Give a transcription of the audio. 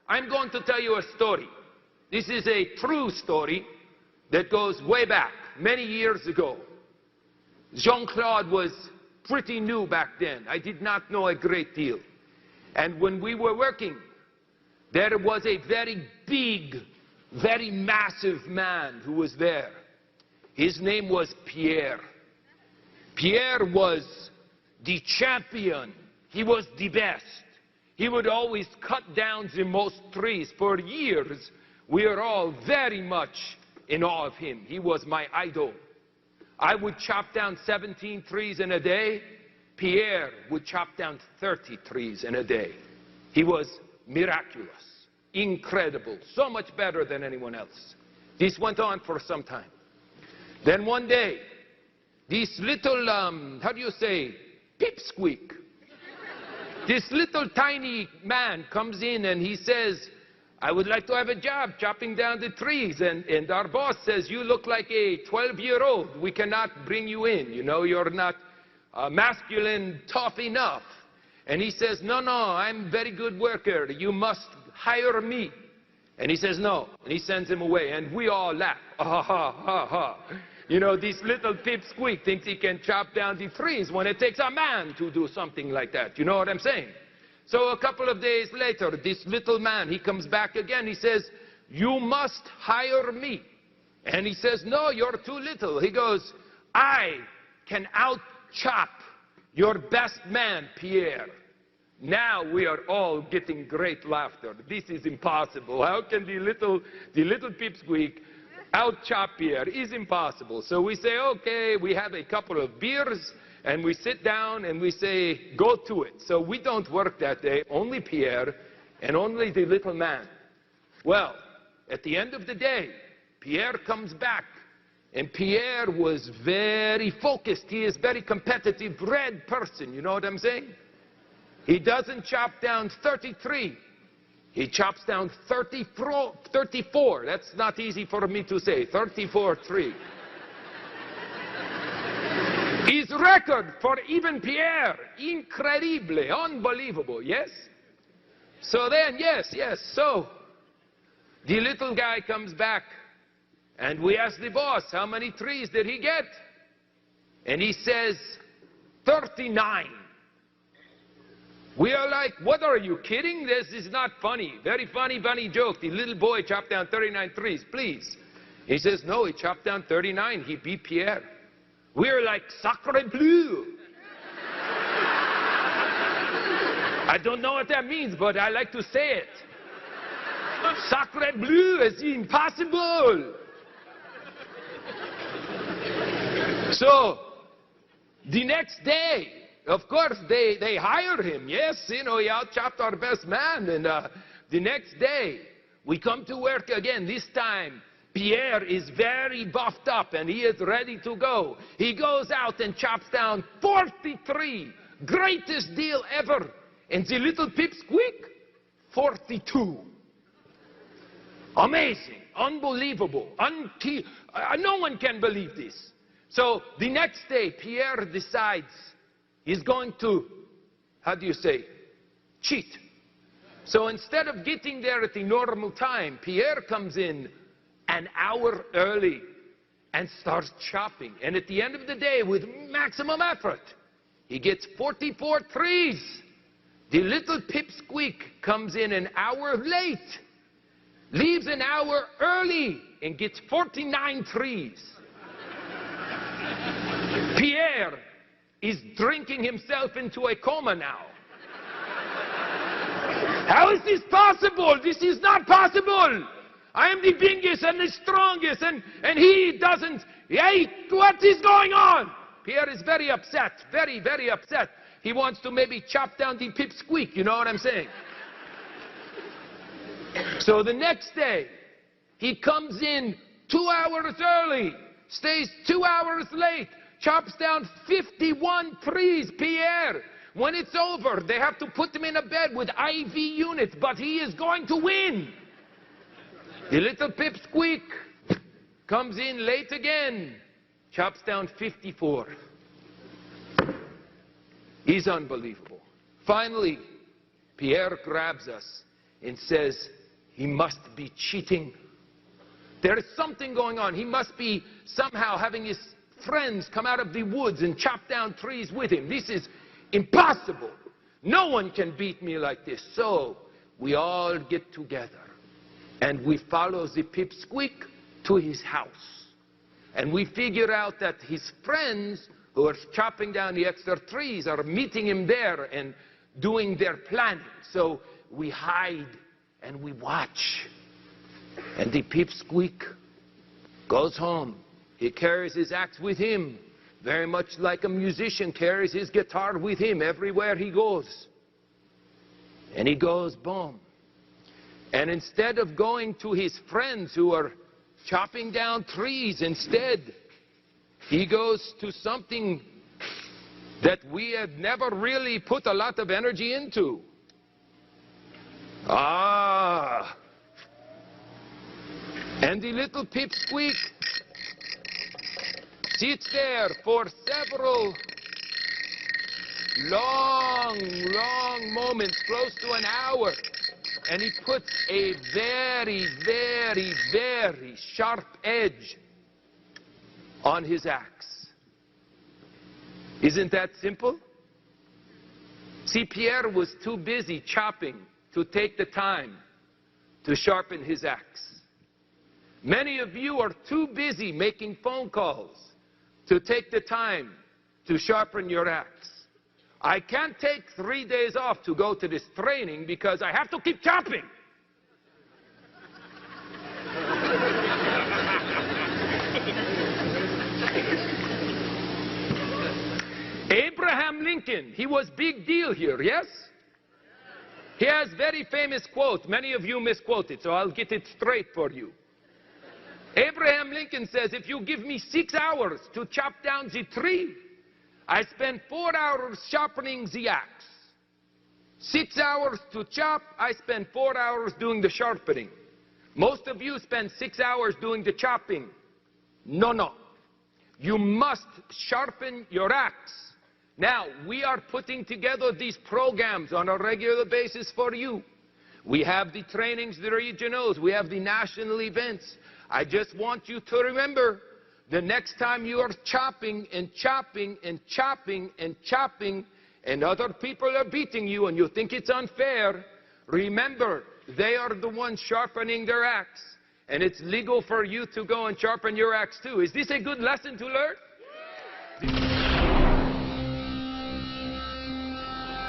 I'm going to tell you a story. This is a true story that goes way back, many years ago. Jean-Claude was pretty new back then. I did not know a great deal. And when we were working, there was a very big, very massive man who was there. His name was Pierre. Pierre was the champion. He was the best. He would always cut down the most trees. For years, we were all very much in awe of him. He was my idol. I would chop down 17 trees in a day. Pierre would chop down 30 trees in a day. He was miraculous, incredible, so much better than anyone else. This went on for some time. Then one day, this little, how do you say, pipsqueak. This little tiny man comes in and he says, I would like to have a job chopping down the trees. And our boss says, you look like a 12-year-old. We cannot bring you in. You know, you're not masculine, tough enough. And he says, no, I'm a very good worker. You must hire me. And he says, no. And he sends him away. And we all laugh. Ha, ha, ha, ha. You know, this little pipsqueak thinks he can chop down the trees when it takes a man to do something like that. You know what I'm saying? So a couple of days later, this little man, he comes back again. He says, you must hire me. And he says, no, you're too little. He goes, I can out-chop your best man, Pierre. Now we are all getting great laughter. This is impossible. How can the little pipsqueak out-chop Pierre? It's impossible. So we say, okay, we have a couple of beers, and we sit down and we say, go to it. So we don't work that day, only Pierre and only the little man. Well, at the end of the day, Pierre comes back. And Pierre was very focused. He is a very competitive, bred person. You know what I'm saying? He doesn't chop down 33. He chops down 34. That's not easy for me to say. 34 trees. His record for even Pierre, incredible, unbelievable, yes? So then, yes, so the little guy comes back and we ask the boss, how many trees did he get? And he says, 39. We are like, what, are you kidding? This is not funny. Very funny joke. The little boy chopped down 39 trees, please. He says, no, he chopped down 39. He beat Pierre. We're like, sacre bleu. I don't know what that means, but I like to say it. Sacre bleu is impossible. So, the next day, of course, they hired him. Yes, you know, he out-chopped our best man. And the next day, we come to work again. This time, Pierre is very buffed up and he is ready to go. He goes out and chops down 43. Greatest deal ever. And the little pipsqueak, 42. Amazing. Unbelievable. No one can believe this. So the next day, Pierre decides he's going to, how do you say, cheat. So instead of getting there at the normal time, Pierre comes in an hour early and starts chopping. And at the end of the day, with maximum effort, he gets 44 trees. The little pipsqueak comes in an hour late, leaves an hour early, and gets 49 trees. Pierre is drinking himself into a coma now. How is this possible? This is not possible. I am the biggest and the strongest, and he doesn't. Hey, what is going on? Pierre is very upset, very, very upset. He wants to maybe chop down the pipsqueak, you know what I'm saying? So the next day, he comes in 2 hours early, stays 2 hours late, chops down 51 trees, Pierre. When it's over, they have to put him in a bed with IV units, but he is going to win. The little pipsqueak comes in late again, chops down 54. He's unbelievable. Finally, Pierre grabs us and says, he must be cheating. There is something going on. He must be somehow having his friends come out of the woods and chop down trees with him. This is impossible. No one can beat me like this. So we all get together and we follow the pipsqueak to his house. And we figure out that his friends who are chopping down the extra trees are meeting him there and doing their planning. So we hide and we watch. And the pipsqueak goes home. He carries his axe with him, very much like a musician carries his guitar with him everywhere he goes. And he goes, boom. And instead of going to his friends who are chopping down trees, instead, he goes to something that we have never really put a lot of energy into. And the little pipsqueak sits there for several long moments, close to an hour, and he puts a very, very, very sharp edge on his axe. Isn't that simple? See, Pierre was too busy chopping to take the time to sharpen his axe. Many of you are too busy making phone calls to take the time to sharpen your axe. I can't take 3 days off to go to this training because I have to keep chopping. Abraham Lincoln, he was big deal here, yes? He has very famous quote. Many of you misquote it, so I'll get it straight for you. Abraham Lincoln says, if you give me 6 hours to chop down the tree, I spend 4 hours sharpening the axe. 6 hours to chop, I spend 4 hours doing the sharpening. Most of you spend 6 hours doing the chopping. No. You must sharpen your axe. Now, we are putting together these programs on a regular basis for you. We have the trainings, the regionals, we have the national events. I just want you to remember, the next time you are chopping and chopping and chopping and chopping, and other people are beating you and you think it's unfair, remember, they are the ones sharpening their axe. And it's legal for you to go and sharpen your axe too. Is this a good lesson to learn?